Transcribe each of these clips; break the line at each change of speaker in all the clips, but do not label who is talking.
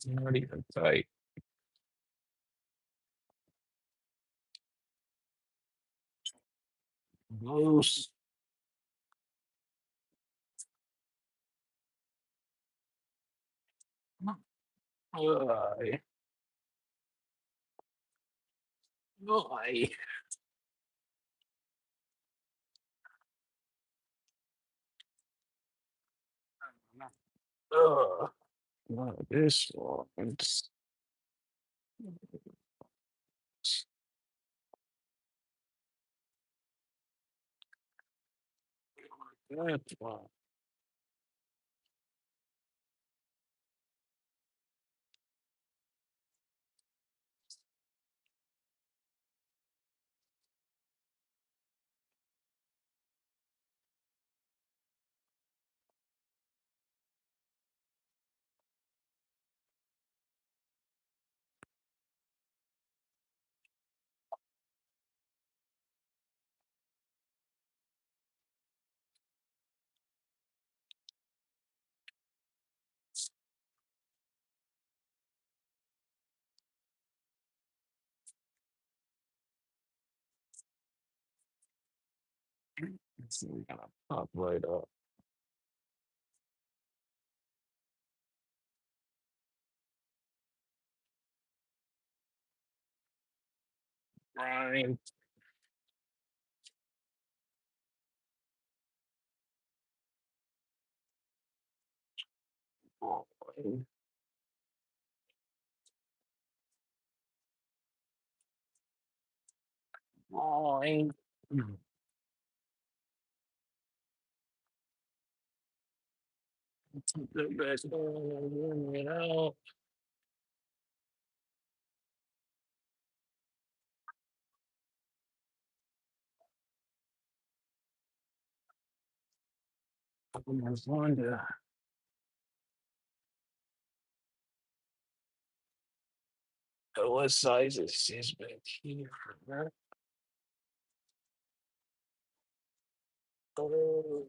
Not even tight. Loose. Ay, ay. Not this one. That one. It's gonna pop right up. Right. Boing. Boing. The best one, you know. I almost wonder what size is this back here. Oh,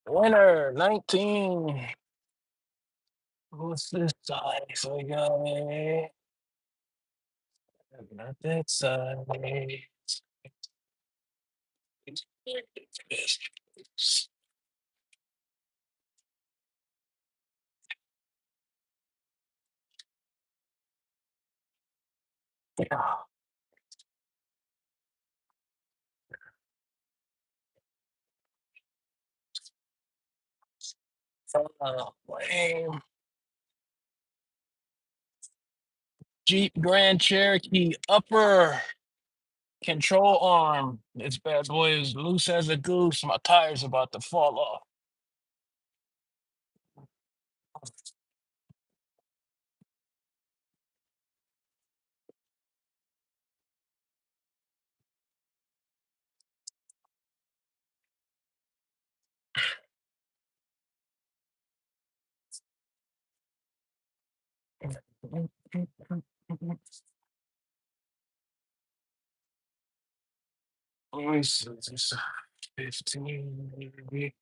winner 19. What's this size? We got not that size. Yeah. Lame. Jeep Grand Cherokee upper control arm. This bad boy is loose as a goose. My tire's about to fall off. Let me see this. 15, maybe.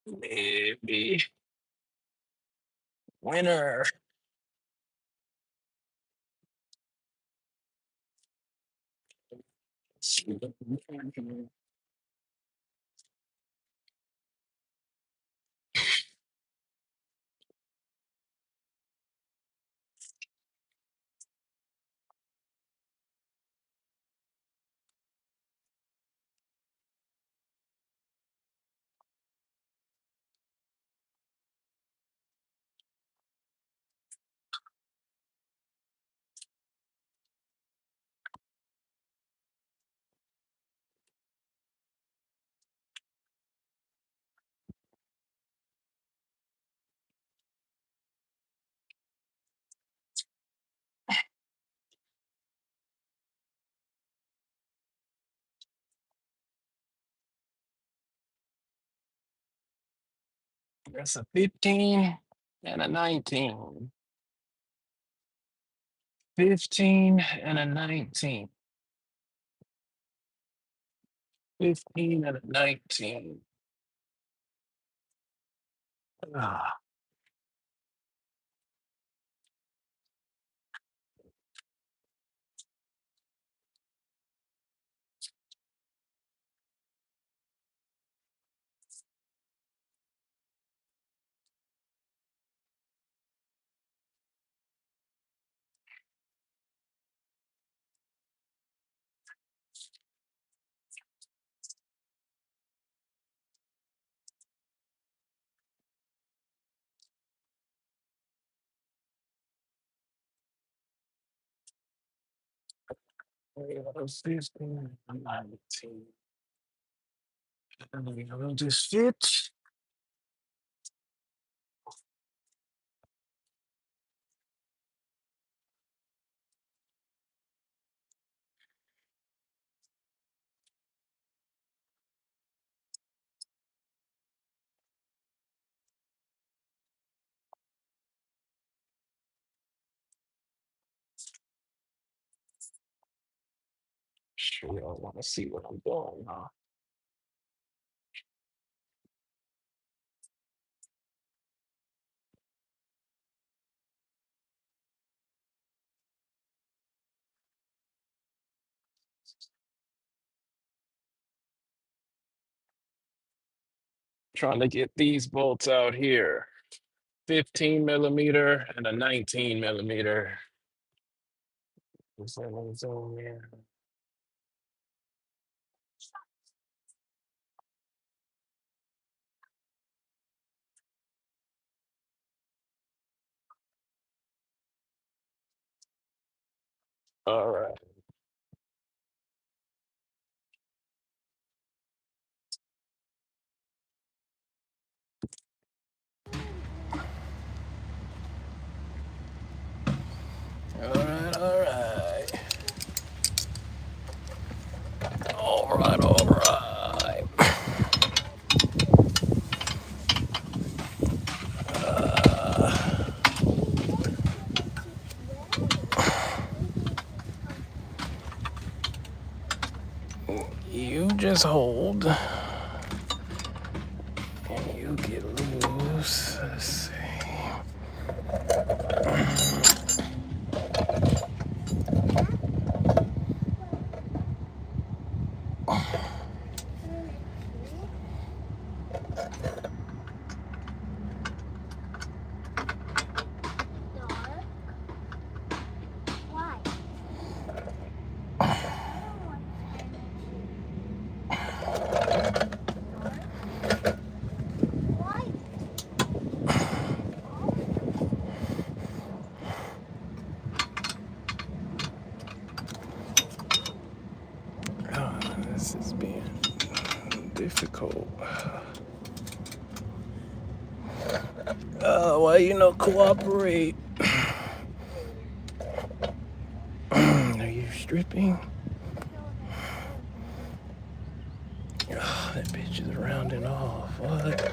Maybe. Winner. That's a 15 and a 19. 15 and a 19. 15 and a 19. Ah, that's 15 and 19. And we'll just fit. Sure, I want to see what I'm doing, huh? Trying to get these bolts out here. 15 millimeter and a 19 millimeter. All right. All right, all right. All right, all right. You just hold. And you get loose. Let's see. This is being difficult. Why you no cooperate? Are you stripping? Oh, that bitch is rounding off. What?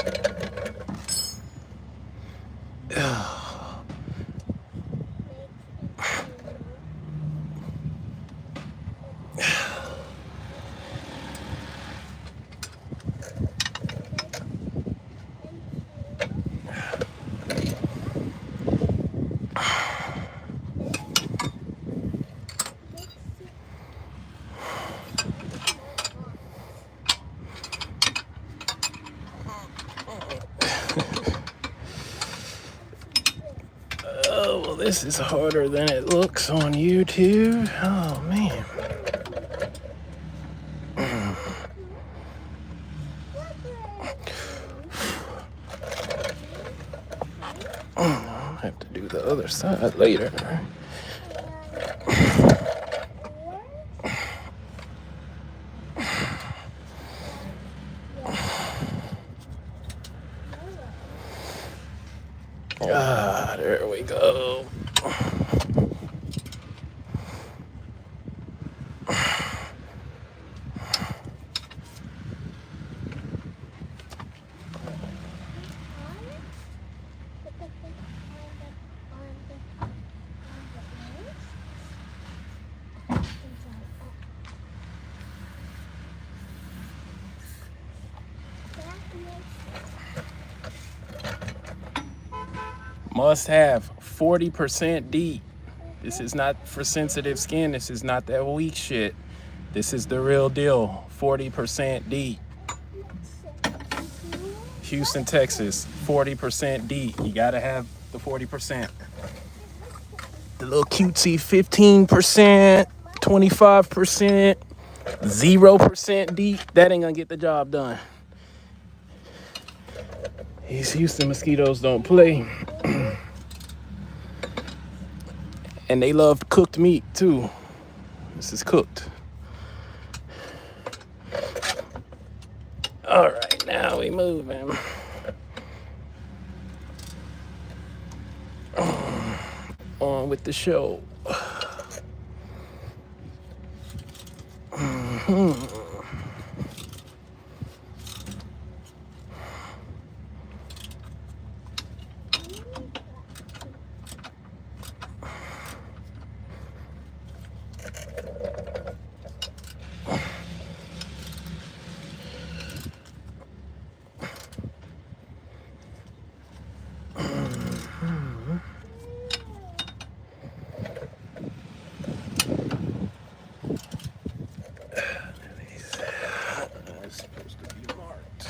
Oh, well, this is harder than it looks on YouTube. Oh, man. I'll have to do the other side later. Ah, there we go.
Must have 40% deep. This is not for sensitive skin. This is not that weak shit. This is the real deal. 40% deep. Houston, Texas, 40% deep. You gotta have the 40%. The little cutesy 15%, 25%, 0% deep, that ain't gonna get the job done. These Houston mosquitoes don't play. And they love cooked meat too. This is cooked. All right, now we moving. On with the show. It's supposed to be marked.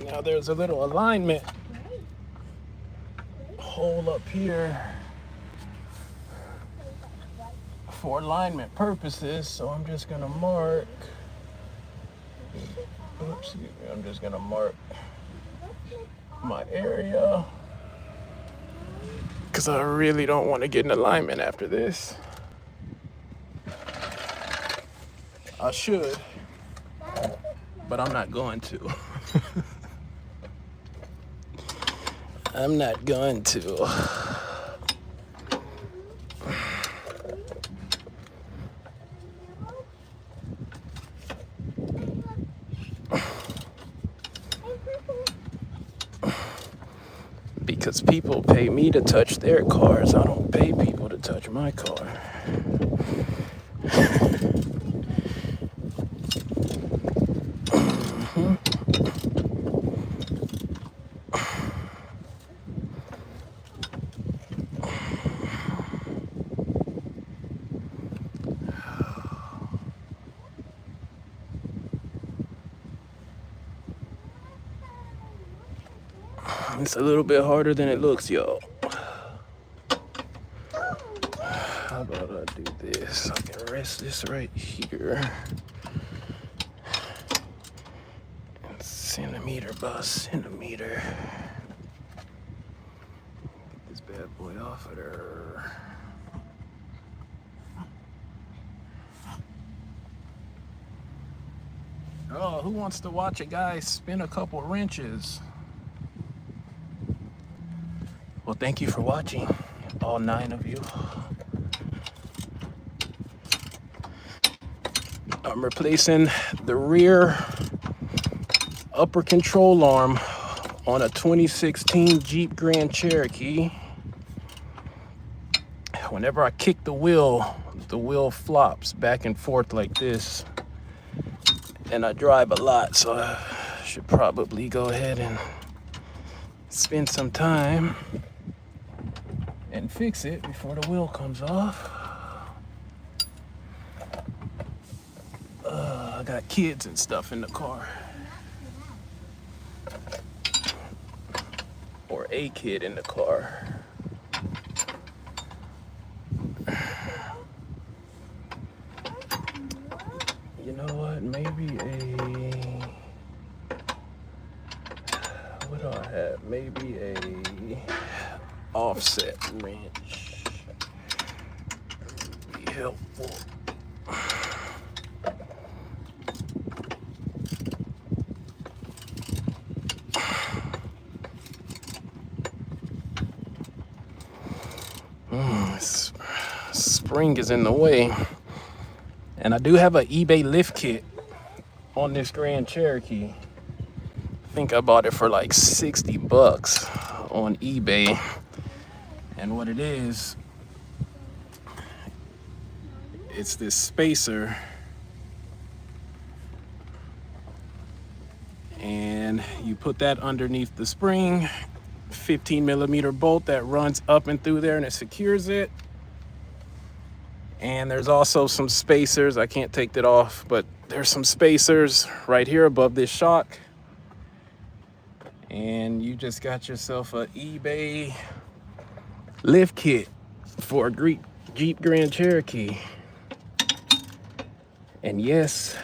Now there's a little alignment hole up here for alignment purposes, so I'm just gonna mark. Oops, excuse me. I'm just gonna mark my area because I really don't want to get in alignment after this. I should, but I'm not going to. I'm not going to. Because people pay me to touch their cars. I don't pay people to touch my car. It's a little bit harder than it looks, y'all. How about I do this? I can rest this right here. And centimeter by centimeter. Get this bad boy off of there. Oh, who wants to watch a guy spin a couple wrenches? Well, thank you for watching, all 9 of you. I'm replacing the rear upper control arm on a 2016 Jeep Grand Cherokee. Whenever I kick the wheel flops back and forth like this. And I drive a lot, so I should probably go ahead and spend some time and fix it before the wheel comes off. I got kids and stuff in the car. Or a kid in the car. You know what? Maybe what do I have? Maybe a offset wrench would be helpful. Spring is in the way. And I do have an eBay lift kit on this Grand Cherokee think I bought it for like 60 bucks on eBay. And what it is, it's this spacer. And you put that underneath the spring, 15 millimeter bolt that runs up and through there and it secures it. And there's also some spacers. I can't take that off, but there's some spacers right here above this shock. And you just got yourself a eBay lift kit for a Jeep Grand Cherokee. And yes,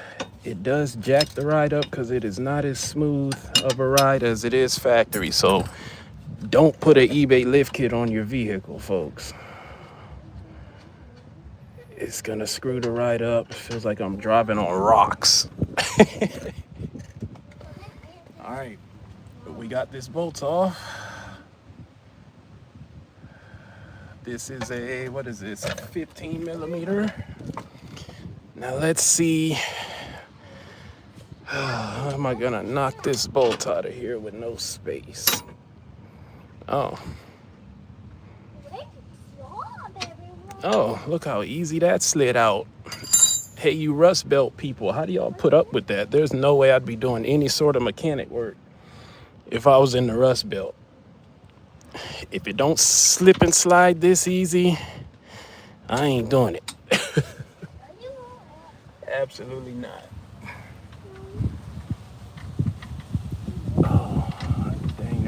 it does jack the ride up because it is not as smooth of a ride as it is factory. So don't put an eBay lift kit on your vehicle, folks. It's gonna screw the ride up. It feels like I'm driving on rocks. All right, we got this bolt off. This is a, what is this, 15 millimeter. Now let's see, how am I gonna knock this bolt out of here with no space? Oh. Oh, look how easy that slid out. Hey, you Rust Belt people, how do y'all put up with that? There's no way I'd be doing any sort of mechanic work if I was in the Rust Belt. If it don't slip and slide this easy, I ain't doing it. Absolutely not. Oh, dang,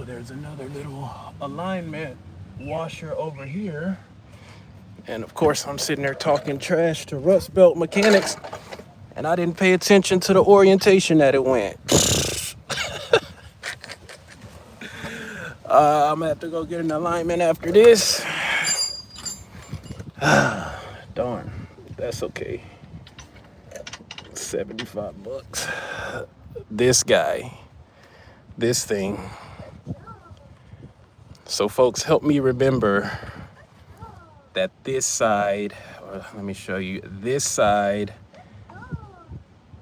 there's another little alignment washer over here. And of course, I'm sitting there talking trash to Rust Belt mechanics, and I didn't pay attention to the orientation that it went. I'm gonna have to go get an alignment after this. Darn, that's okay. 75 bucks. This guy, this thing. So folks, help me remember that this side, let me show you, this side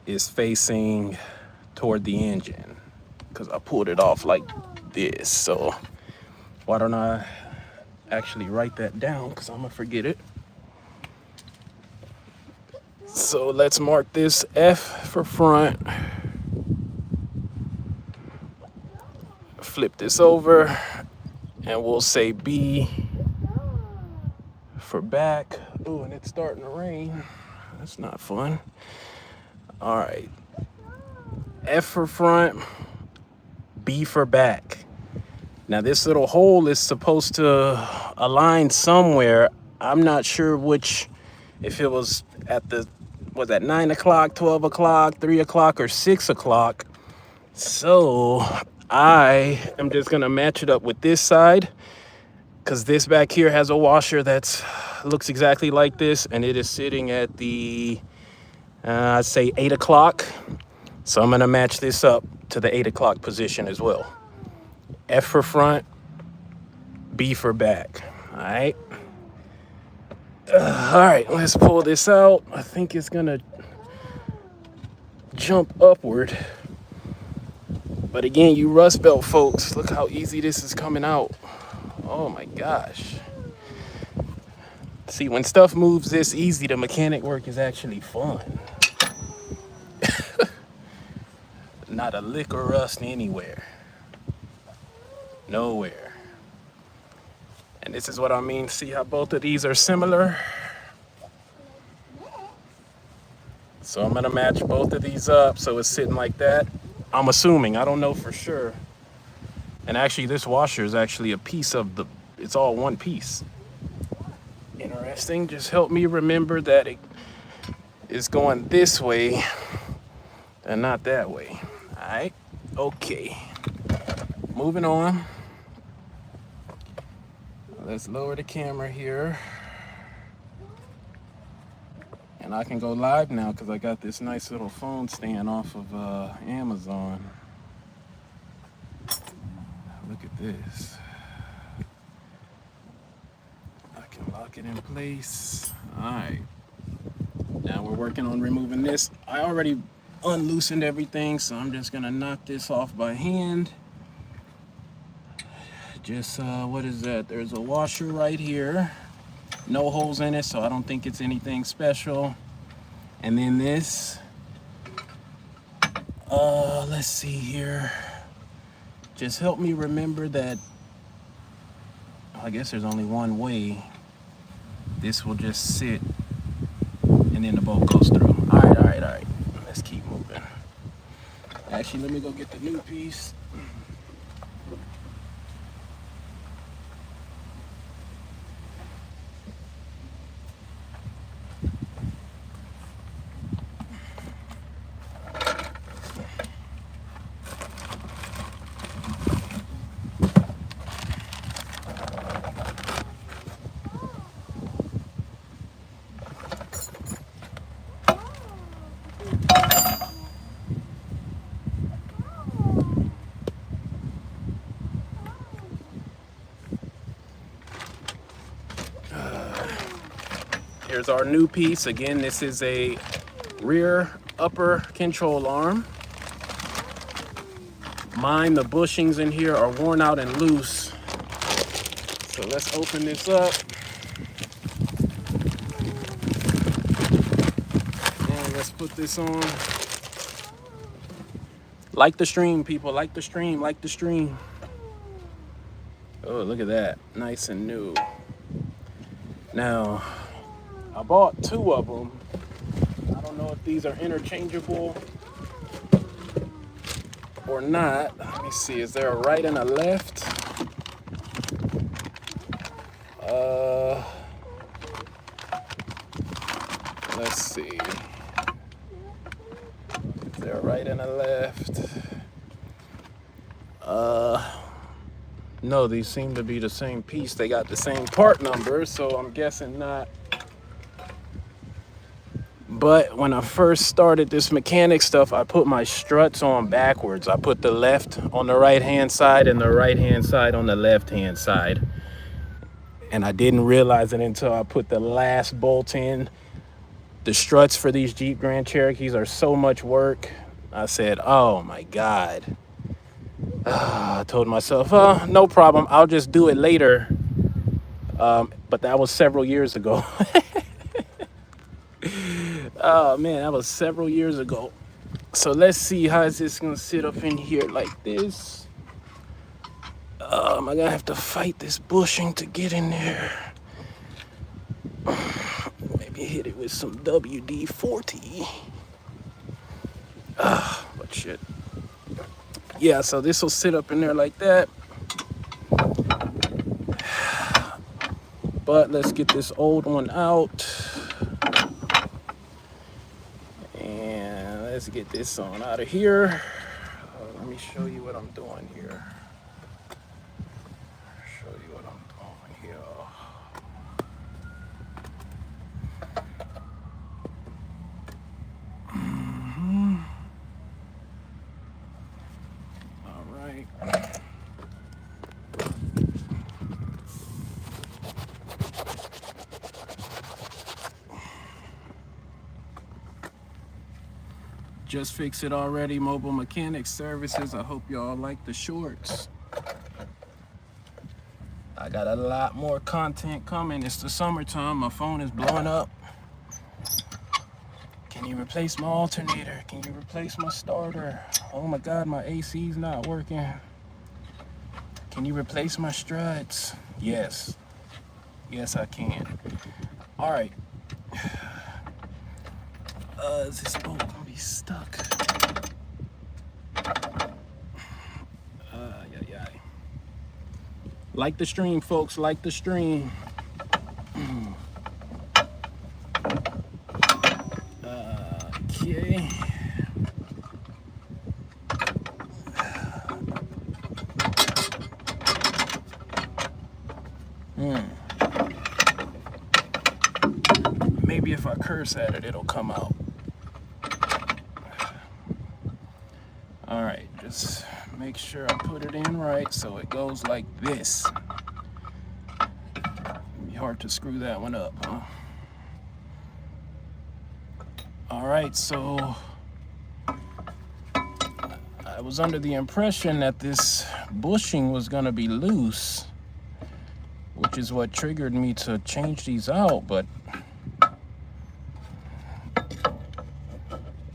is facing toward the engine because I pulled it off like this. So why don't I actually write that down, because I'm gonna forget it. So let's mark this F for front. Flip this over and we'll say B for back. Oh, and it's starting to rain. That's not fun. All right. F for front, B for back. Now this little hole is supposed to align somewhere. I'm not sure which, if it was at the, was that 9 o'clock, 12 o'clock, 3 o'clock, or 6 o'clock. So I am just gonna match it up with this side, because this back here has a washer that's looks exactly like this, and it is sitting at the, I'd say 8 o'clock. So I'm gonna match this up to the 8 o'clock position as well. F for front, B for back. All right. All right, let's pull this out. I think it's gonna jump upward. But again, you Rust Belt folks, look how easy this is coming out. Oh my gosh. See, when stuff moves this easy, the mechanic work is actually fun. Not a lick of rust anywhere. Nowhere. And this is what I mean. See how both of these are similar? So I'm gonna match both of these up so it's sitting like that. I'm assuming, I don't know for sure. And actually this washer is actually a piece of the, it's all one piece. Interesting, just help me remember that it is going this way and not that way. All right, okay. Moving on. Let's lower the camera here. And I can go live now because I got this nice little phone stand off of Amazon. Look at this. I can lock it in place. All right. Now we're working on removing this. I already unloosened everything, so I'm just gonna knock this off by hand. Just, what is that? There's a washer right here. No holes in it, so I don't think it's anything special. And then this, let's see here. Just help me remember that, I guess there's only one way. This will just sit and then the bolt goes through. All right. Let's keep moving. Actually, let me go get the new piece. Here's our new piece. Again, this is a rear upper control arm. Mine, the bushings in here are worn out and loose. So let's open this up. And let's put this on. Like the stream, people. Like the stream. Like the stream. Oh, look at that. Nice and new. Now, I bought 2 of them. I don't know if these are interchangeable or not. Let me see. Is there a right and a left? Let's see. Is there a right and a left? No, these seem to be the same piece. They got the same part number, so I'm guessing not. But when I first started this mechanic stuff, I put my struts on backwards. I put the left on the right-hand side and the right-hand side on the left-hand side. And I didn't realize it until I put the last bolt in. The struts for these Jeep Grand Cherokees are so much work. I said, oh my God. I told myself, no problem. I'll just do it later. But that was several years ago. Oh man, that was several years ago. So let's see, how is this gonna sit up in here like this? Am I gonna have to fight this bushing to get in there? Maybe hit it with some WD-40. But shit. Yeah, so this will sit up in there like that. But let's get this old one out. And let's get this on out of here. Let me show you what I'm doing here. Just Fix It Already Mobile Mechanic Services. I hope y'all like the shorts. I got a lot more content coming. It's the summertime. My phone is blowing up. Can you replace my alternator? Can you replace my starter? Oh my God, my AC's not working. Can you replace my struts? Yes. Yes, I can. All right. Is this bolt gonna be stuck? Yeah. Like the stream, folks. Like the stream. Okay. Maybe if I curse at it, it'll come out. All right, just make sure I put it in right so it goes like this. It'd be hard to screw that one up, huh? All right, so was under the impression that this bushing was gonna be loose, which is what triggered me to change these out, but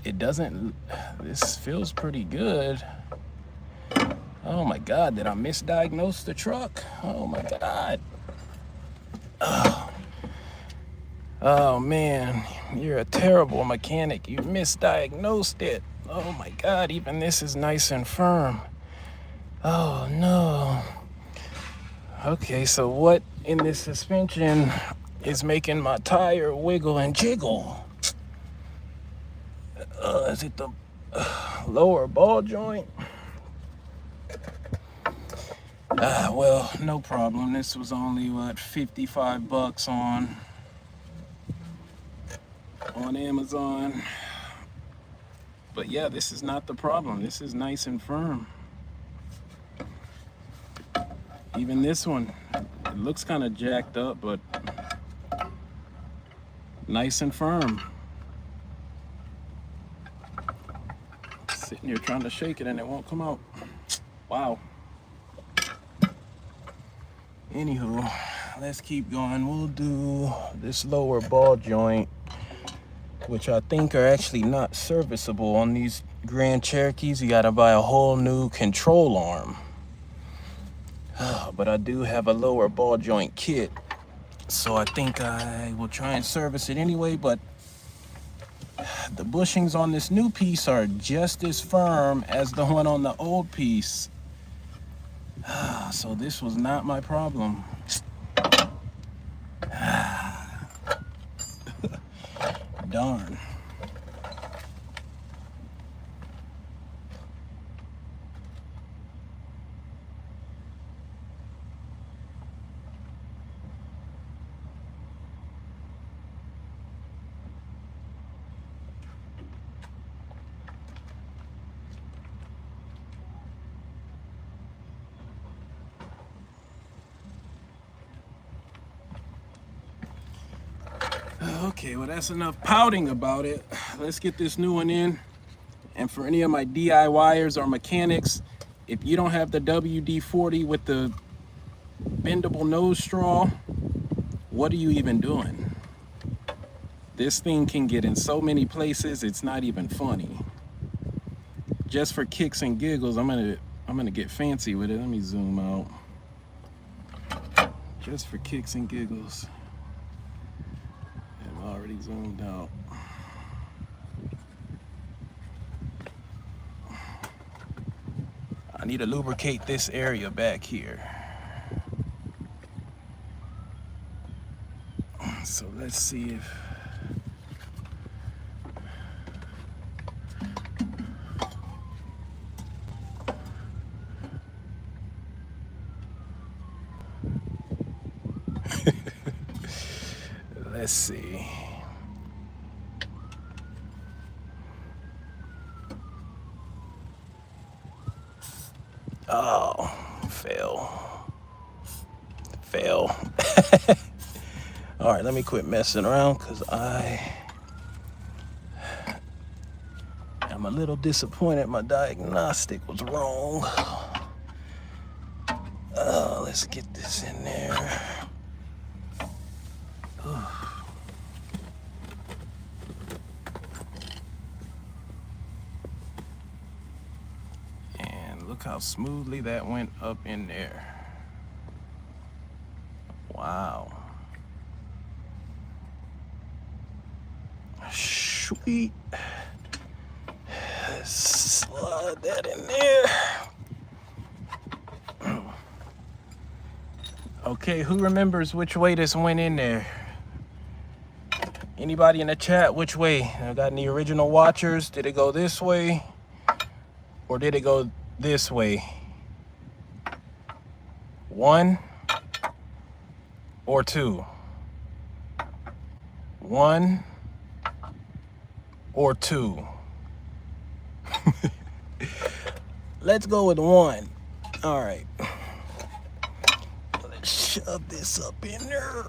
it doesn't. This feels pretty good. Oh my God, did I misdiagnose the truck? Oh my God. Oh man, you're a terrible mechanic. You misdiagnosed it. Oh my God, even this is nice and firm. Oh no. Okay, so what in this suspension is making my tire wiggle and jiggle? Is it the lower ball joint? Well, no problem. This was only, what, $55 on Amazon. But yeah, this is not the problem. This is nice and firm. Even this one, it looks kind of jacked up, but nice and firm. Sitting here trying to shake it and it won't come out. Wow. Anywho, let's keep going. We'll do this lower ball joint, which I think are actually not serviceable on these Grand Cherokees. You gotta buy a whole new control arm. But I do have a lower ball joint kit, so I think I will try and service it anyway. But the bushings on this new piece are just as firm as the one on the old piece. So this was not my problem. Darn. Okay, well that's enough pouting about it. Let's get this new one in. And for any of my DIYers or mechanics, if you don't have the WD-40 with the bendable nose straw, what are you even doing? This thing can get in so many places, it's not even funny. Just for kicks and giggles, I'm gonna get fancy with it. Let me zoom out. Just for kicks and giggles. I'm already zoomed out. I need to lubricate this area back here. So let's see if let's see. Oh, fail. All right, let me quit messing around because I am a little disappointed my diagnostic was wrong. Let's get this in there. And look how smoothly that went up in there. Wow. Sweet. Slide that in there. Okay, who remembers which way this went in there? Anybody in the chat, which way? I got any original watchers? Did it go this way? Or did it go this way? 1 or 2? 1 or 2? Let's go with 1. All right. Let's shove this up in there.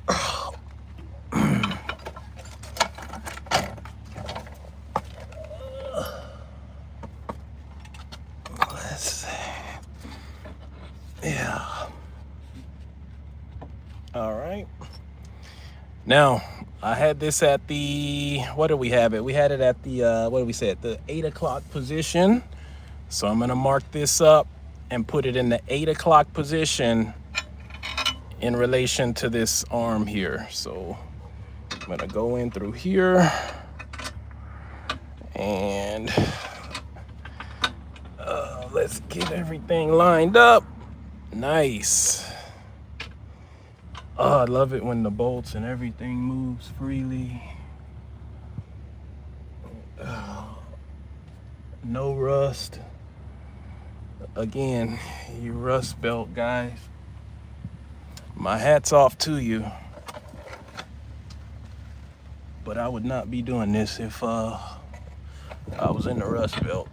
All right. Now, I had this at the, what did we have it? We had it at the, what did we say, at the 8 o'clock position. So I'm gonna mark this up and put it in the 8 o'clock position in relation to this arm here. So I'm gonna go in through here and let's get everything lined up. Nice. Oh, I love it when the bolts and everything moves freely. No rust. Again, you rust belt guys, my hat's off to you. But I would not be doing this if I was in the rust belt.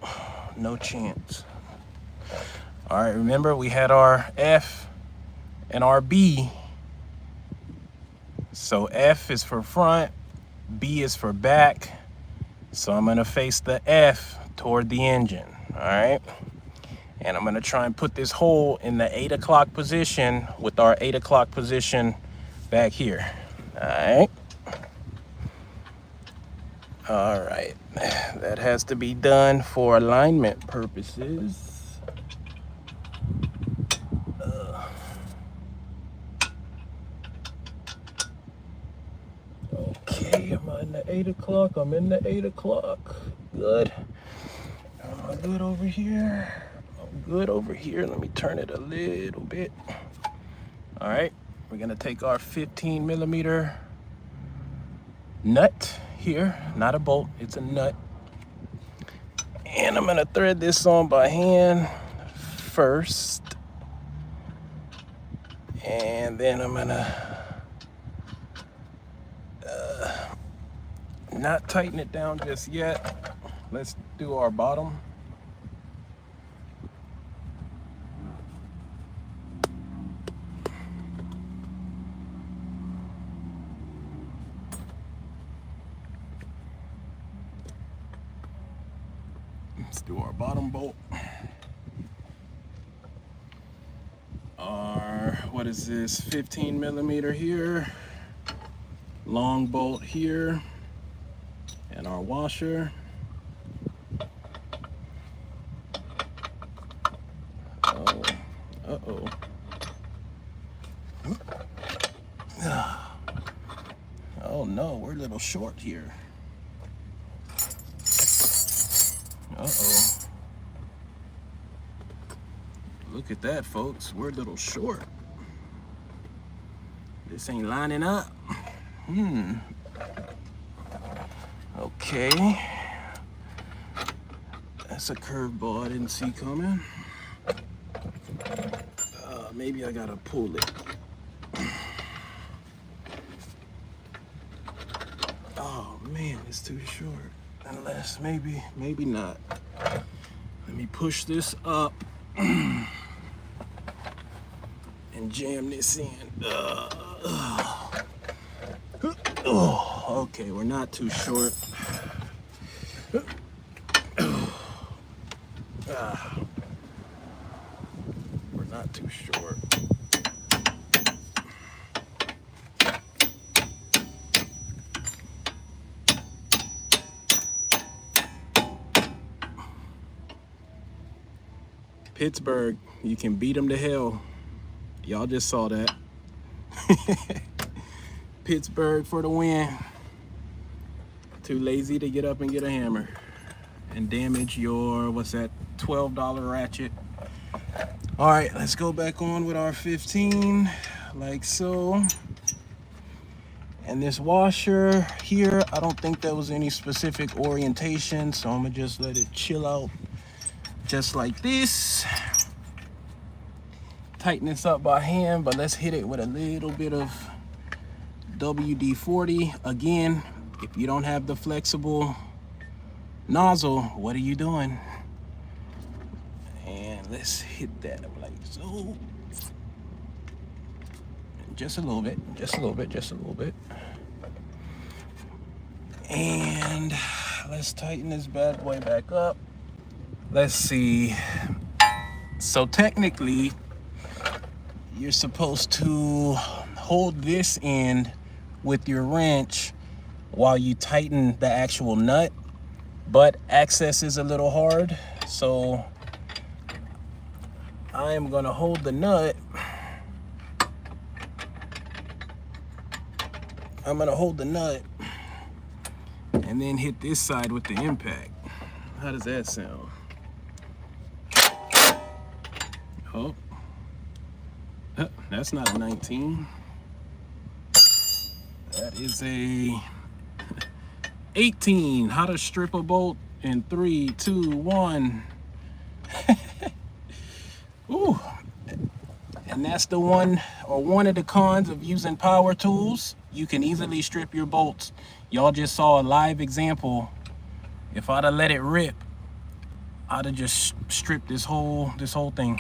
No chance. All right, remember we had our F and our B. So F is for front, B is for back. So I'm gonna face the F toward the engine, all right? And I'm gonna try and put this hole in the 8 o'clock position with our 8 o'clock position back here, all right? All right, that has to be done for alignment purposes. Okay, am I in the 8 o'clock? I'm in the 8 o'clock. Good. Am I good over here? I'm good over here. Let me turn it a little bit. All right, we're gonna take our 15 millimeter nut here, not a bolt, it's a nut. And I'm gonna thread this on by hand first. And then I'm gonna not tighten it down just yet. Let's do our bottom. Let's do our bottom bolt. Our, what is this, 15 millimeter here, long bolt here, and our washer. Oh, uh-oh. Oh no, we're a little short here. Uh-oh. Look at that, folks. We're a little short. This ain't lining up. Okay. That's a curveball I didn't see coming. Maybe I gotta pull it. Oh man, it's too short. Unless maybe not. Let me push this up and jam this in. Okay, we're not too short. We're not too short. Pittsburgh, you can beat them to hell. Y'all just saw that. Pittsburgh for the win. Too lazy to get up and get a hammer and damage your, what's that, $12 ratchet. All right, let's go back on with our 15, like so. And this washer here, I don't think there was any specific orientation, so I'm gonna just let it chill out just like this. Tighten this up by hand, but let's hit it with a little bit of WD-40. Again, if you don't have the flexible nozzle, what are you doing? And let's hit that like so. Just a little bit, just a little bit, just a little bit. And let's tighten this bad boy back up. Let's see. So technically, you're supposed to hold this end with your wrench while you tighten the actual nut, but access is a little hard, so I am gonna hold the nut. I'm gonna hold the nut and then hit this side with the impact. How does that sound? Oh, that's not a 19. That is a 18. How to strip a bolt in 3, 2, 1. Ooh. And that's the one, or one of the cons of using power tools. You can easily strip your bolts. Y'all just saw a live example. If I'd have let it rip, I'd have just stripped this whole thing.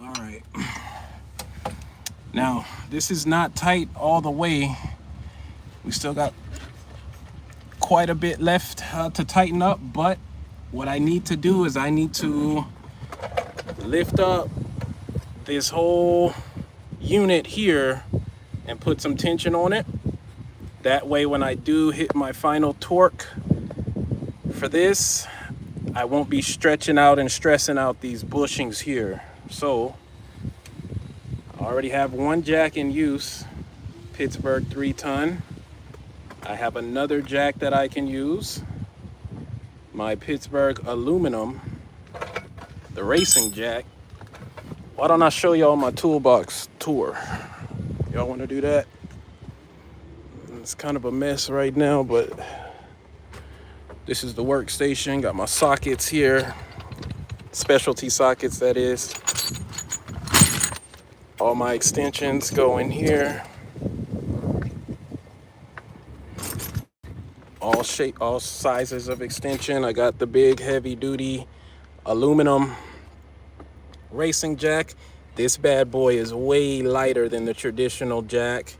All right. Now, this is not tight all the way. We still got quite a bit left to tighten up, but what I need to do is I need to lift up this whole unit here and put some tension on it. That way when I do hit my final torque for this, I won't be stretching out and stressing out these bushings here. So I already have one jack in use, Pittsburgh 3-ton. I have another jack that I can use, my Pittsburgh aluminum, the racing jack. Why don't I show y'all my toolbox tour? Y'all want to do that? It's kind of a mess right now, but this is the workstation. Got my sockets here, specialty sockets that is. All my extensions go in here. All sizes of extension. I got the big heavy duty aluminum racing jack. This bad boy is way lighter than the traditional jack.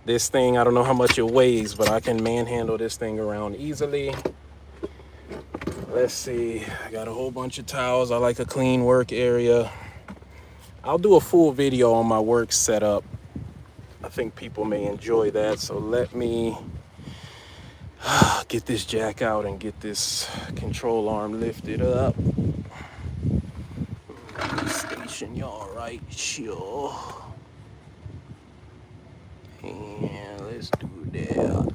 This thing, I don't know how much it weighs, but I can manhandle this thing around easily. Let's see, I got a whole bunch of towels. I like a clean work area. I'll do a full video on my work setup. I think people may enjoy that, so let me get this jack out and get this control arm lifted up. Station y'all right here. And let's do that.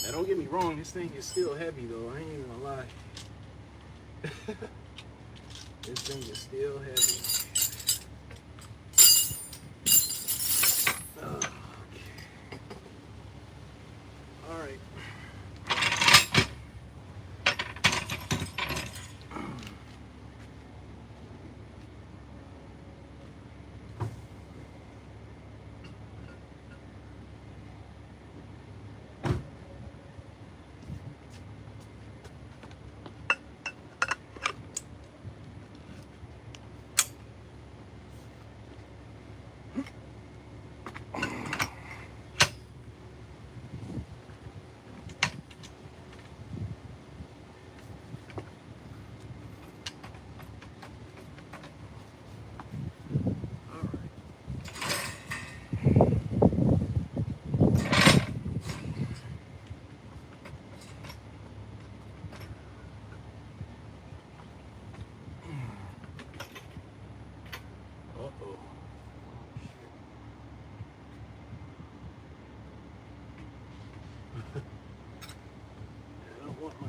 Now don't get me wrong, this thing is still heavy though, I ain't even gonna lie. This thing is still heavy. Okay. All right.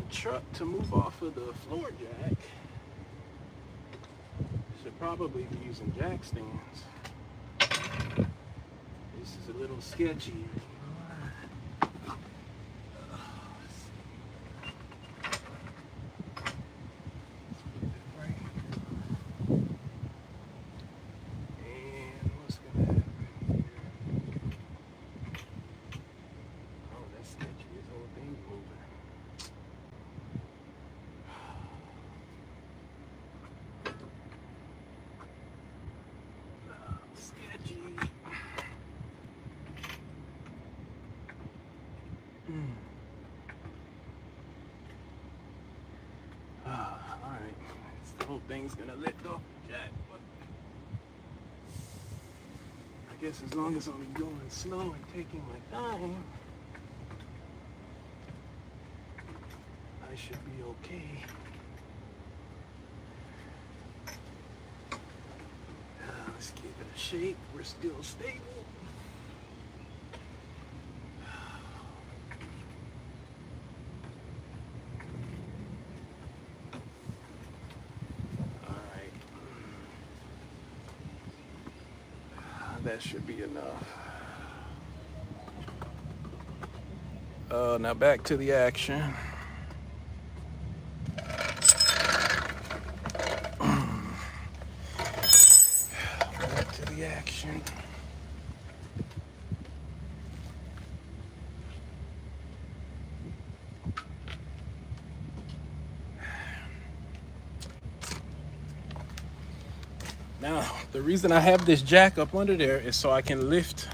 Truck to move off of the floor jack. Should probably be using jack stands. This is a little sketchy. Right The whole thing's gonna lift off the jack. But I guess as long as I'm going slow and taking my time, I should be okay. Let's keep it a shape. We're still stable. That should be enough. Now back to the action. Back to the action. Now, the reason I have this jack up under there is so I can lift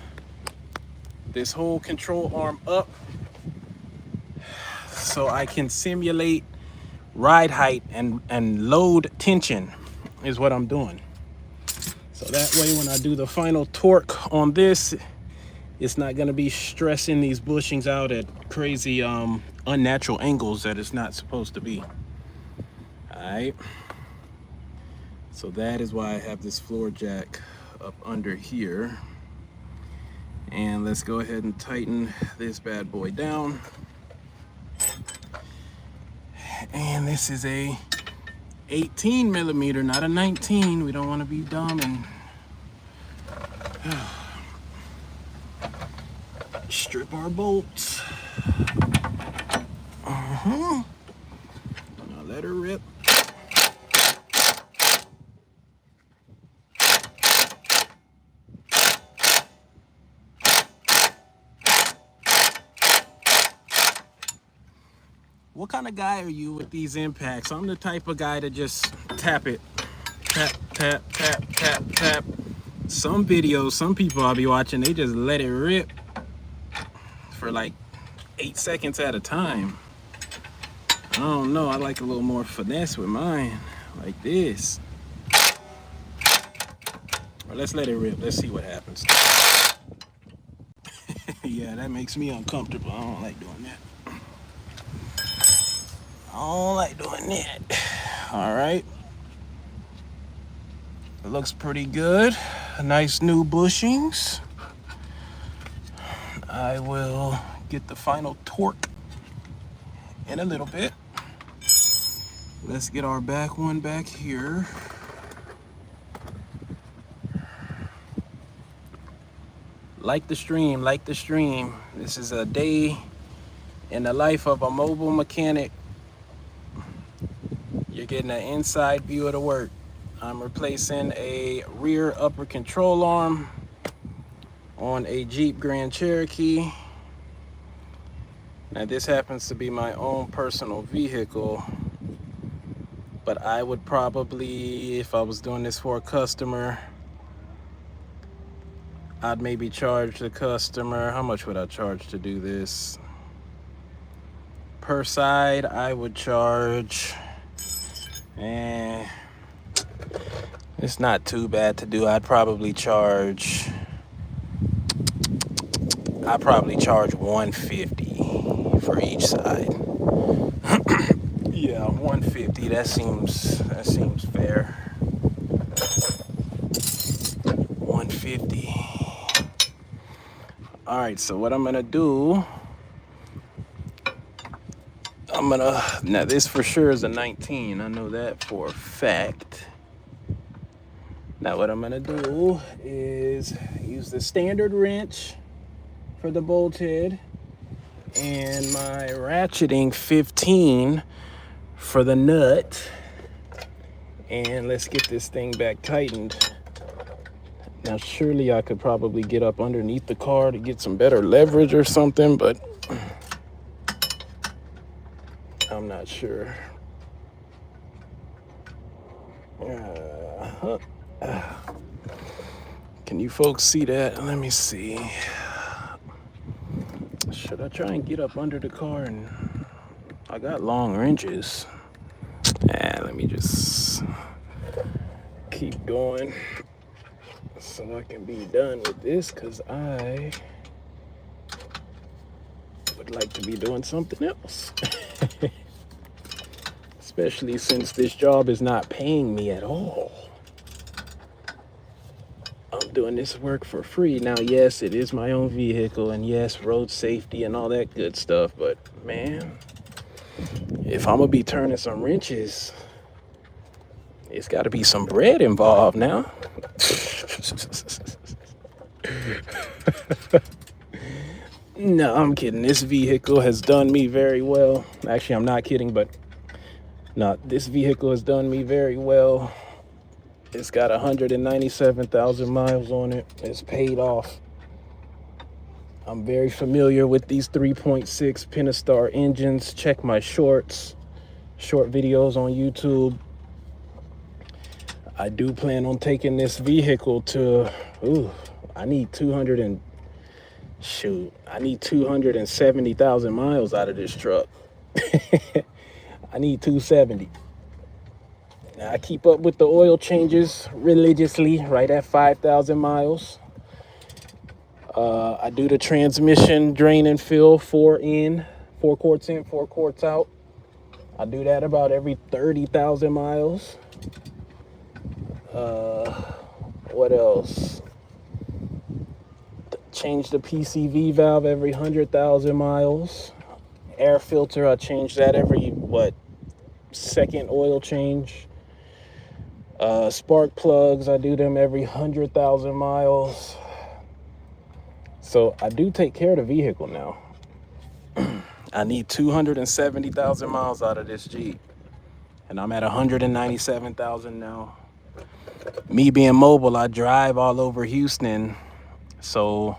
this whole control arm up so I can simulate ride height and load tension is what I'm doing. So that way when I do the final torque on this, it's not gonna be stressing these bushings out at crazy unnatural angles that it's not supposed to be. All right. So that is why I have this floor jack up under here. And let's go ahead and tighten this bad boy down. And this is a 18 millimeter, not a 19. We don't want to be dumb and strip our bolts. Now let her rip. What kind of guy are you with these impacts? I'm the type of guy to just tap it. Tap, tap, tap, tap, tap. Some videos, some people I'll be watching, they just let it rip for like 8 seconds at a time. I don't know, I like a little more finesse with mine, like this. Or let's let it rip, let's see what happens. Yeah, that makes me uncomfortable. I don't like doing that. I don't like doing that. All right. It looks pretty good. Nice new bushings. I will get the final torque in a little bit. Let's get our back one back here. Like the stream, like the stream. This is a day in the life of a mobile mechanic. You're getting an inside view of the work. I'm replacing a rear upper control arm on a Jeep Grand Cherokee. Now this happens to be my own personal vehicle, but I would probably, if I was doing this for a customer, I'd maybe charge the customer, how much would I charge to do this? Per side, I would charge, it's not too bad to do. I'd probably charge $150 for each side. Yeah, $150. That seems fair. $150. All right. So what I'm gonna do? Now this for sure is a 19. I know that for a fact. Now what I'm gonna do is use the standard wrench for the bolt head and my ratcheting 15 for the nut. And let's get this thing back tightened. Now surely I could probably get up underneath the car to get some better leverage or something, but I'm not sure. Can you folks see that? Let me see. Should I try and get up under the car? And I got long wrenches. And let me just keep going so I can be done with this, because I would like to be doing something else. Especially since this job is not paying me at all. I'm doing this work for free. Now, yes, it is my own vehicle, and yes, road safety and all that good stuff, but man, if I'm gonna be turning some wrenches, it's gotta be some bread involved now. No, I'm kidding. This vehicle has done me very well. Actually, I'm not kidding, but no, this vehicle has done me very well. It's got 197,000 miles on it. It's paid off. I'm very familiar with these 3.6 Pentastar engines. Check my short videos on YouTube. I do plan on taking this vehicle to, I need 270,000 miles out of this truck. I need 270. Now, I keep up with the oil changes religiously, right at 5,000 miles. I do the transmission drain and fill, 4 quarts in, 4 quarts out. I do that about every 30,000 miles. What else? Change the PCV valve every 100,000 miles. Air filter, I change that every, second oil change. Spark plugs, I do them every 100,000 miles. So I do take care of the vehicle now. I need 270,000 miles out of this Jeep, and I'm at 197,000 now. Me being mobile, I drive all over Houston, so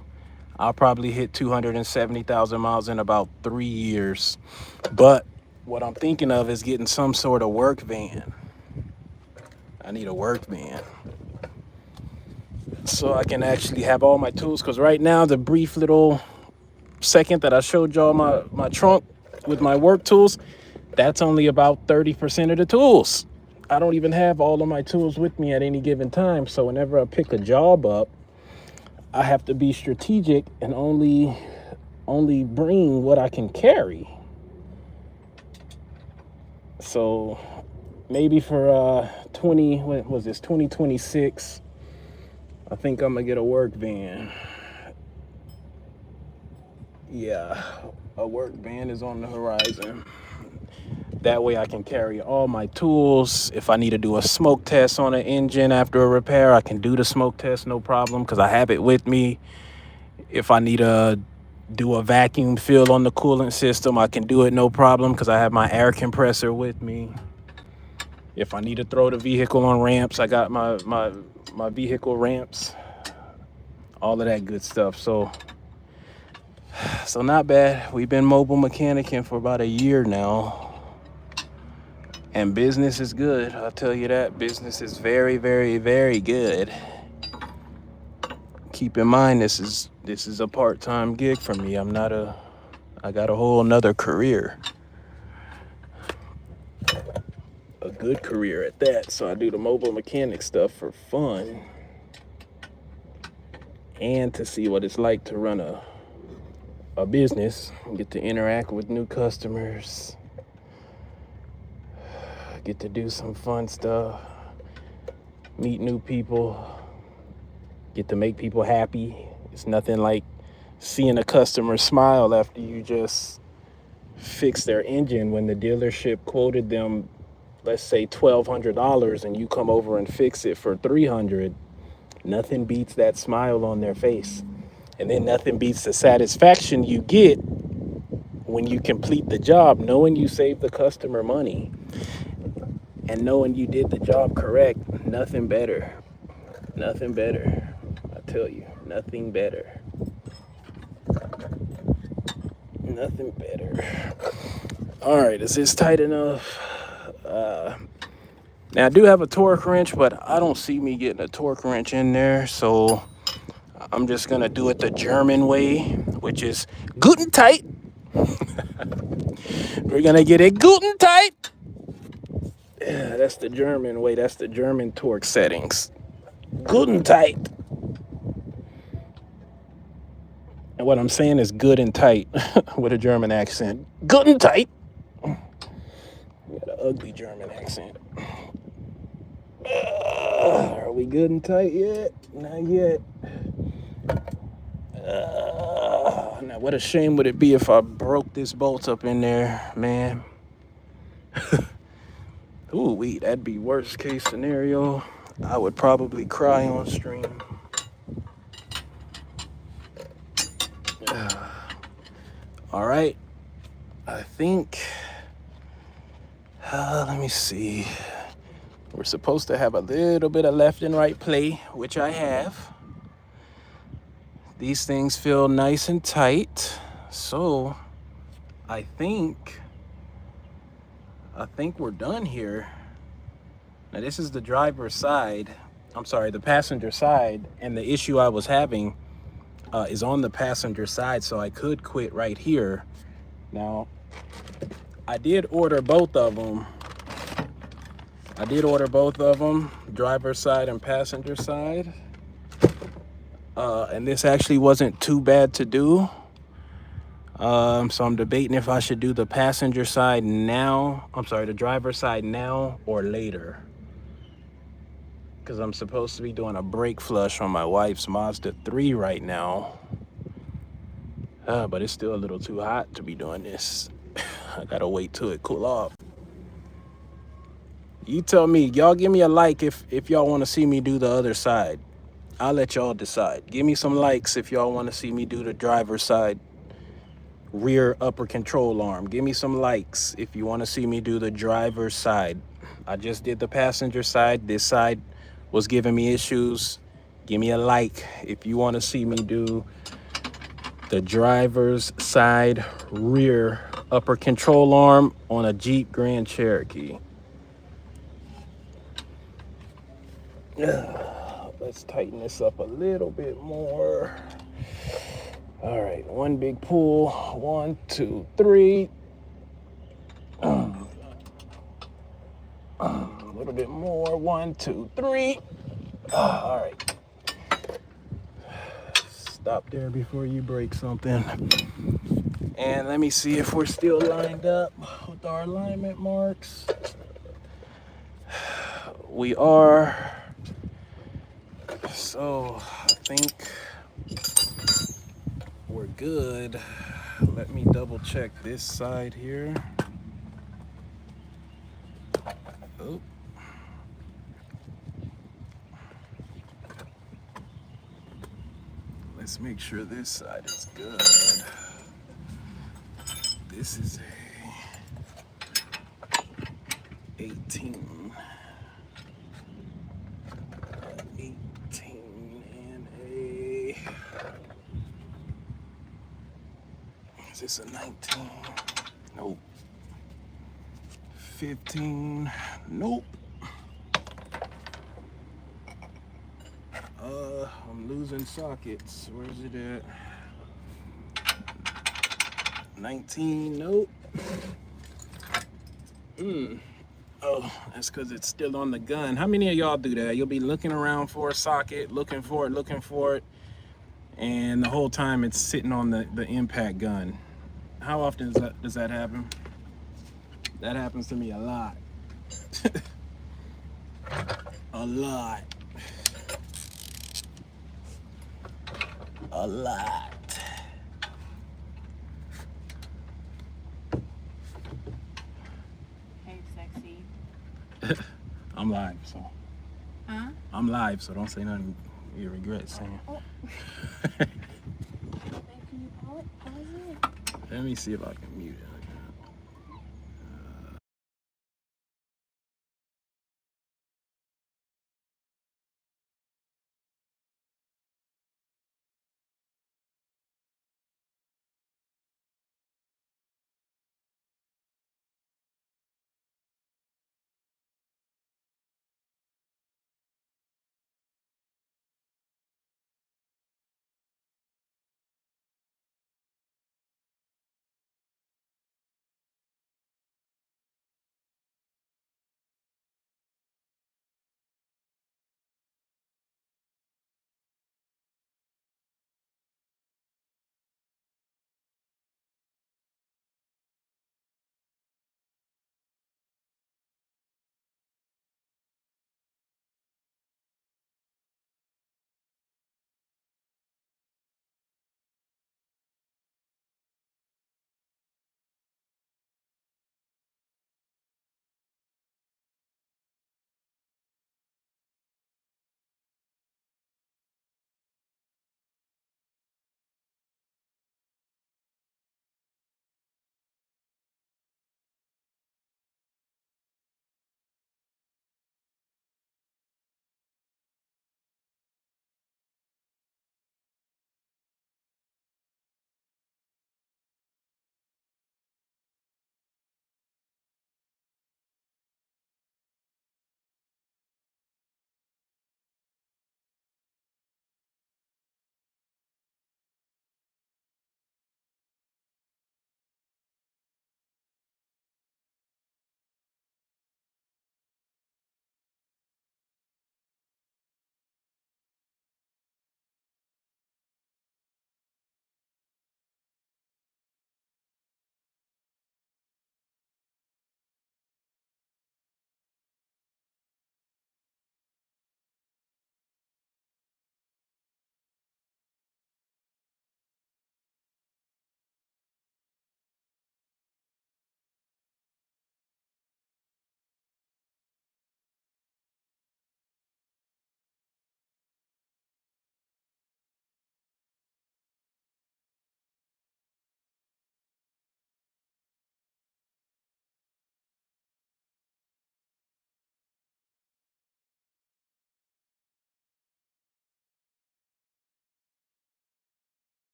I'll probably hit 270,000 miles in about 3 years. But what I'm thinking of is getting some sort of work van. I need a work van so I can actually have all my tools, because right now, the brief little second that I showed y'all my trunk with my work tools, that's only about 30% of the tools. I don't even have all of my tools with me at any given time. So whenever I pick a job up, I have to be strategic and only bring what I can carry. So maybe for 2026, I think I'm gonna get a work van. Yeah, a work van is on the horizon. That way I can carry all my tools. If I need to do a smoke test on an engine after a repair, I can do the smoke test, no problem, because I have it with me. If I need to do a vacuum fill on the coolant system, I can do it, no problem, because I have my air compressor with me. If I need to throw the vehicle on ramps, I got my vehicle ramps, all of that good stuff. So not bad. We've been mobile mechanicing for about a year now. And business is good. I'll tell you that. Business is very, very, very good. Keep in mind, this is a part-time gig for me. I got a whole nother career. A good career at that. So I do the mobile mechanic stuff for fun. And to see what it's like to run a business. Get to interact with new customers. Get to do some fun stuff, meet new people, get to make people happy. It's nothing like seeing a customer smile after you just fix their engine when the dealership quoted them, let's say $1,200, and you come over and fix it for $300. Nothing beats that smile on their face. And then nothing beats the satisfaction you get when you complete the job, knowing you saved the customer money. And knowing you did the job correct. Nothing better. Nothing better. I tell you, nothing better. Nothing better. All right, is this tight enough? Now, I do have a torque wrench, but I don't see me getting a torque wrench in there. So I'm just going to do it the German way, which is guten tight. We're going to get it guten tight. Yeah, that's the German way. That's the German torque settings. Good and tight. And what I'm saying is good and tight with a German accent. Good and tight. Got an ugly German accent. Are we good and tight yet? Not yet. Now, what a shame would it be if I broke this bolt up in there, man. Ooh, wait, that'd be worst case scenario. I would probably cry on stream. All right, I think, let me see. We're supposed to have a little bit of left and right play, which I have. These things feel nice and tight. So I think we're done here. Now this is the driver's side. I'm sorry, the passenger side. And the issue I was having is on the passenger side, so I could quit right here. Now, I did order both of them. Driver's side and passenger side. And this actually wasn't too bad to do. So I'm debating if I should do the passenger side now. I'm sorry, the driver's side now or later. Because I'm supposed to be doing a brake flush on my wife's Mazda 3 right now. But it's still a little too hot to be doing this. I gotta wait till it cool off. You tell me, y'all give me a like if y'all want to see me do the other side. I'll let y'all decide. Give me some likes if y'all want to see me do the driver's side rear upper control arm. Give me some likes if you want to see me do the driver's side. I just did the passenger side. This side was giving me issues. Give me a like if you want to see me do the driver's side rear upper control arm on a Jeep Grand Cherokee. Let's tighten this up a little bit more. All right, one big pull. 1, 2, 3. A little bit more. 1, 2, 3. All right. Stop there before you break something. And let me see if we're still lined up with our alignment marks. We are. So I think we're good. Let me double check this side here. Oh. Let's make sure this side is good. This is a 18. 18 and a... Is this a 19? Nope. 15? Nope. I'm losing sockets. Where's it at? 19? Nope. Oh, that's because it's still on the gun. How many of y'all do that? You'll be looking around for a socket, looking for it, and the whole time it's sitting on the impact gun. How often does that happen? That happens to me a lot. A lot. A lot.
Hey, sexy.
I'm live, so.
Huh?
I'm live, so don't say nothing you regret saying.
Oh. Can you pause it?
Let me see if I can mute it.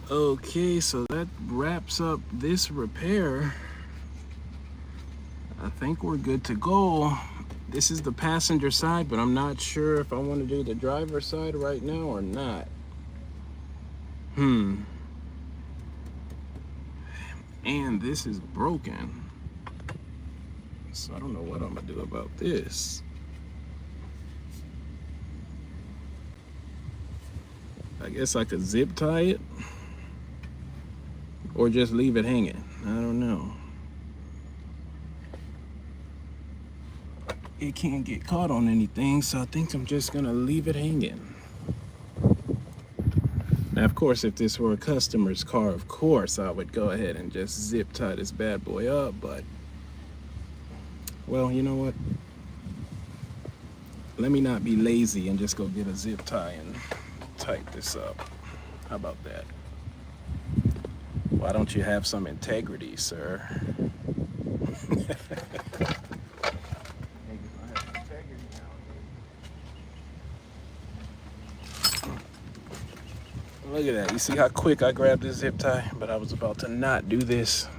Okay, so that wraps up this repair. I think we're good to go. This is the passenger side, but I'm not sure if I want to do the driver's side right now or not. And this is broken. So I don't know what I'm gonna do about this. I guess I could zip tie it or just leave it hanging. I don't know. It can't get caught on anything, so I think I'm just gonna leave it hanging. Now, of course, if this were a customer's car, of course I would go ahead and just zip tie this bad boy up, but well, you know what? Let me not be lazy and just go get a zip tie and tighten this up. How about that? Why don't you have some integrity, sir? Look at that. You see how quick I grabbed this zip tie? But I was about to not do this.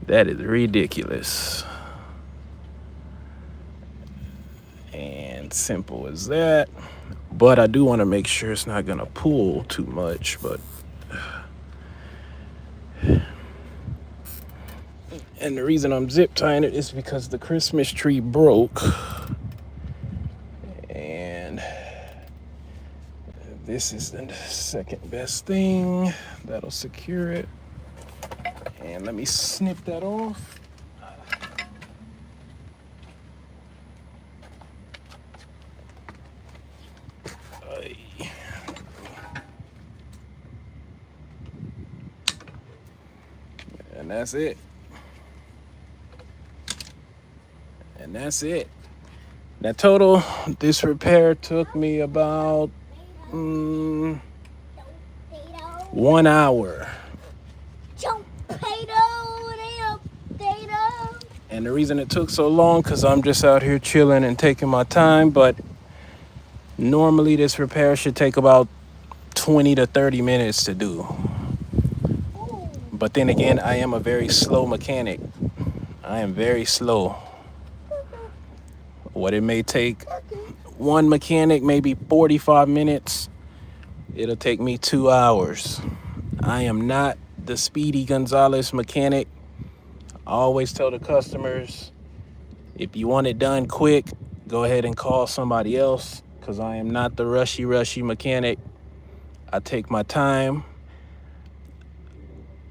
That is ridiculous. And simple as that. But I do want to make sure it's not going to pull too much. But and the reason I'm zip tying it is because the Christmas tree broke. And this is the second best thing that'll secure it. And let me snip that off. And that's it. And that's it. Now total, this repair took me about 1 hour. And the reason it took so long, because I'm just out here chilling and taking my time, but normally this repair should take about 20 to 30 minutes to do. But then again, I am a very slow mechanic. I am very slow. What it may take one mechanic, maybe 45 minutes, it'll take me 2 hours. I am not the Speedy Gonzalez mechanic. I always tell the customers, if you want it done quick, go ahead and call somebody else, because I am not the rushy mechanic. I take my time.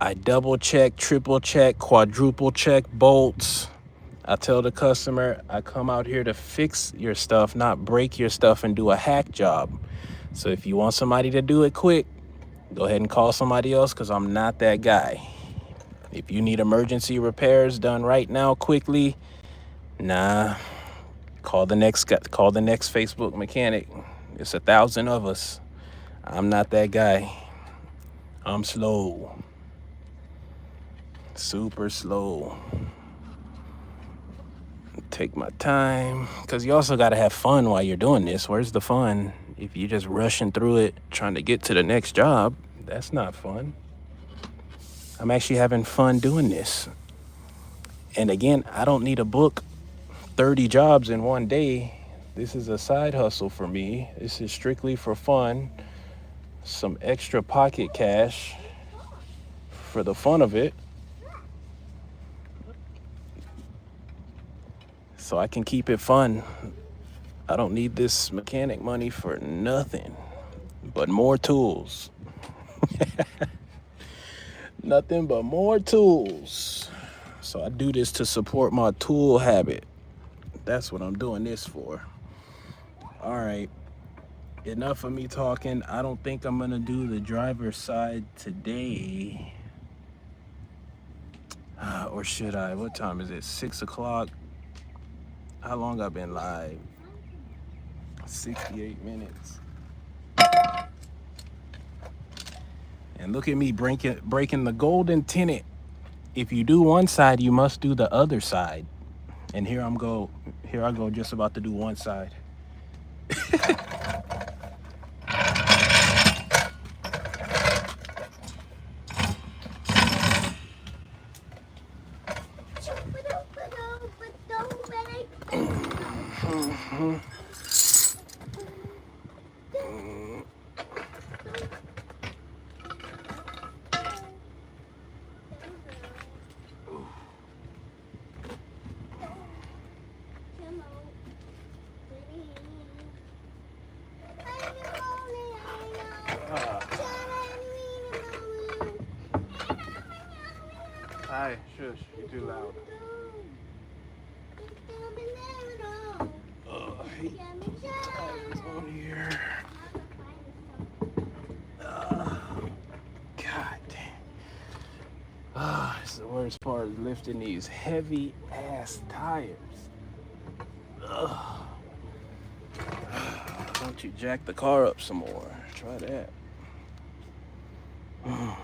I double check, triple check, quadruple check bolts. I tell the customer, I come out here to fix your stuff, not break your stuff and do a hack job. So if you want somebody to do it quick, go ahead and call somebody else, because I'm not that guy. If you need emergency repairs done right now quickly, nah, call the next Facebook mechanic. It's 1,000 of us. I'm not that guy. I'm slow. Super slow. Take my time, because you also got to have fun while you're doing this. Where's the fun? If you're just rushing through it, trying to get to the next job, that's not fun. I'm actually having fun doing this. And again, I don't need to book 30 jobs in one day. This is a side hustle for me. This is strictly for fun. Some extra pocket cash for the fun of it. So I can keep it fun. I don't need this mechanic money for nothing but more tools. Nothing but more tools. So I do this to support my tool habit. That's what I'm doing this for. All right. Enough of me talking. I don't think I'm going to do the driver's side today. Or should I? What time is it? 6 o'clock. How long I've been live? 68 minutes. And look at me breaking the golden tenet. If you do one side, you must do the other side. And here I go just about to do one side. Hi, shush, you're too loud. I hate tires on here. God damn. It's the worst part is lifting these heavy ass tires. Ugh. Why don't you jack the car up some more? Try that. Whoa.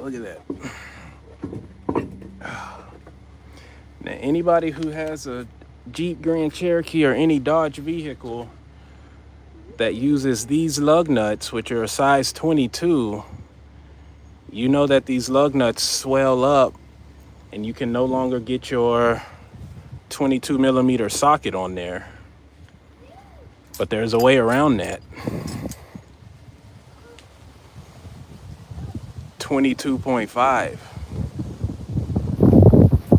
Look at that. Now, anybody who has a Jeep Grand Cherokee or any Dodge vehicle that uses these lug nuts, which are a size 22, you know that these lug nuts swell up and you can no longer get your 22 millimeter socket on there. But there's a way around that. 22.5.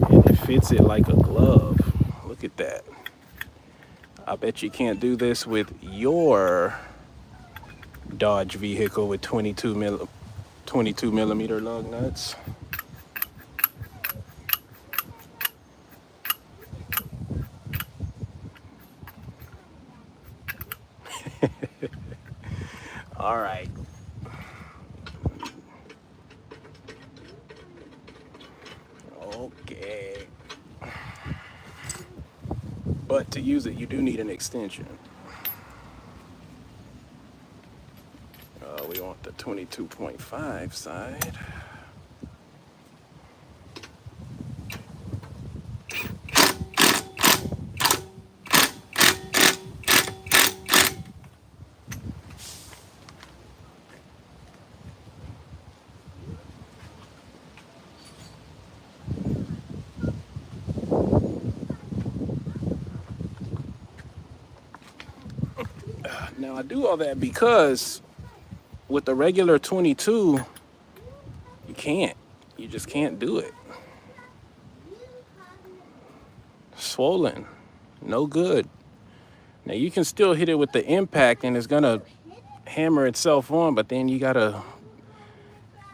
And it fits it like a glove. Look at that. I bet you can't do this with your Dodge vehicle with 22 millimeter lug nuts. All right. Okay. But to use it, you do need an extension. We want the 22.5 side. Now I do all that because with the regular 22, you can't. You just can't do it. Swollen. No good. Now you can still hit it with the impact and it's gonna hammer itself on, but then you gotta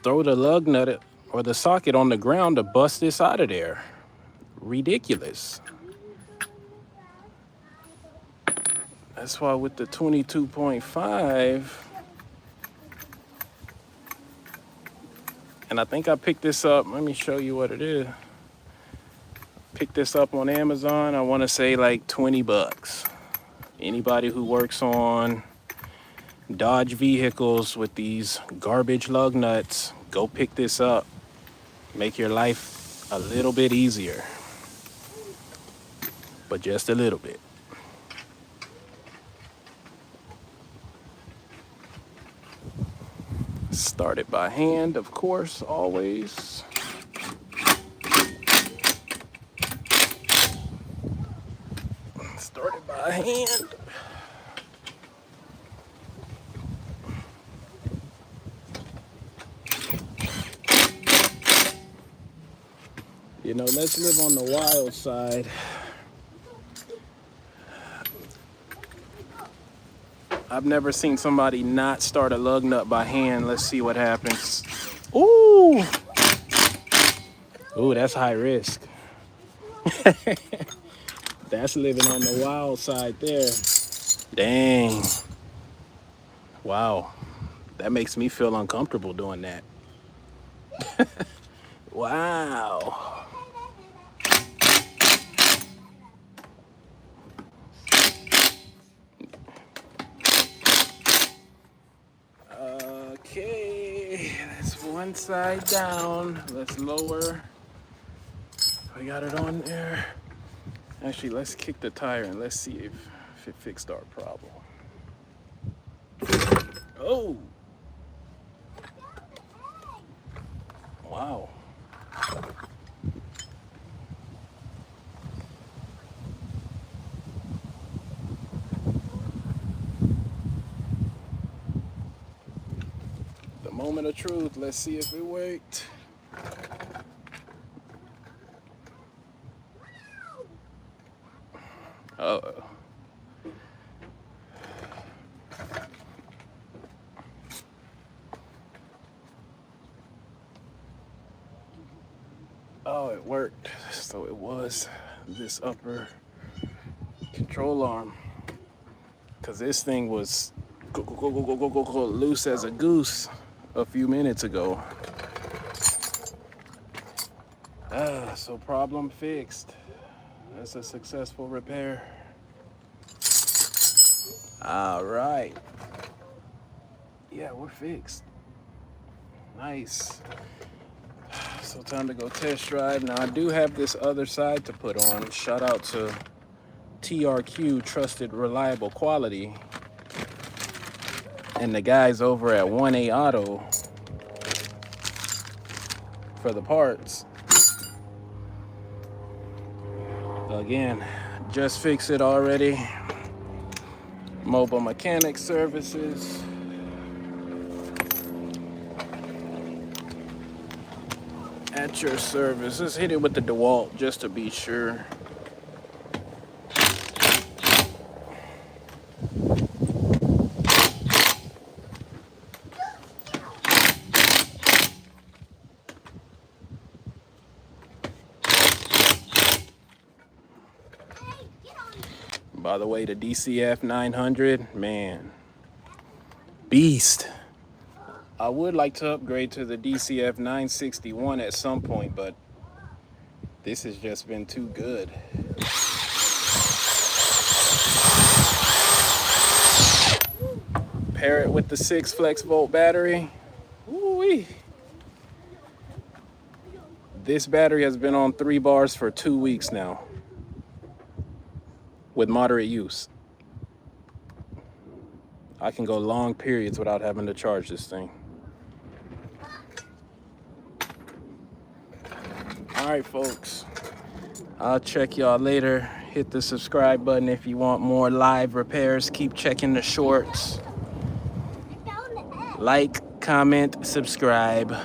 throw the lug nut or the socket on the ground to bust this out of there. Ridiculous. That's why with the 22.5, and I think I picked this up. Let me show you what it is. Picked this up on Amazon. I want to say like 20 bucks. Anybody who works on Dodge vehicles with these garbage lug nuts, go pick this up. Make your life a little bit easier, but just a little bit. Start it by hand, of course, always. Start it by hand. You know, let's live on the wild side. I've never seen somebody not start a lug nut by hand. Let's see what happens. Ooh. Ooh, that's high risk. That's living on the wild side there. Dang. Wow. That makes me feel uncomfortable doing that. Wow. Okay, that's one side down. Let's lower. We got it on there. Actually, let's kick the tire and let's see if it fixed our problem. Oh, wow. The moment of truth. Let's see if it worked. Uh-oh. Oh, it worked. So it was this upper control arm. Because this thing was loose as a goose a few minutes ago. So problem fixed. That's a successful repair. All right. Yeah, we're fixed. Nice. So time to go test drive. Now I do have this other side to put on. Shout out to TRQ, Trusted Reliable Quality, and the guys over at 1A Auto for the parts. Again, just fix it already. Mobile mechanic services. At your service. Let's hit it with the DeWalt just to be sure. By the way, the DCF 900, man, beast. I would like to upgrade to the DCF 961 at some point, but this has just been too good. Pair it with the 6 flex volt battery. Ooh-wee. This battery has been on 3 bars for 2 weeks now with moderate use. I can go long periods without having to charge this thing. All right, folks. I'll check y'all later. Hit the subscribe button if you want more live repairs. Keep checking the shorts. Like, comment, subscribe.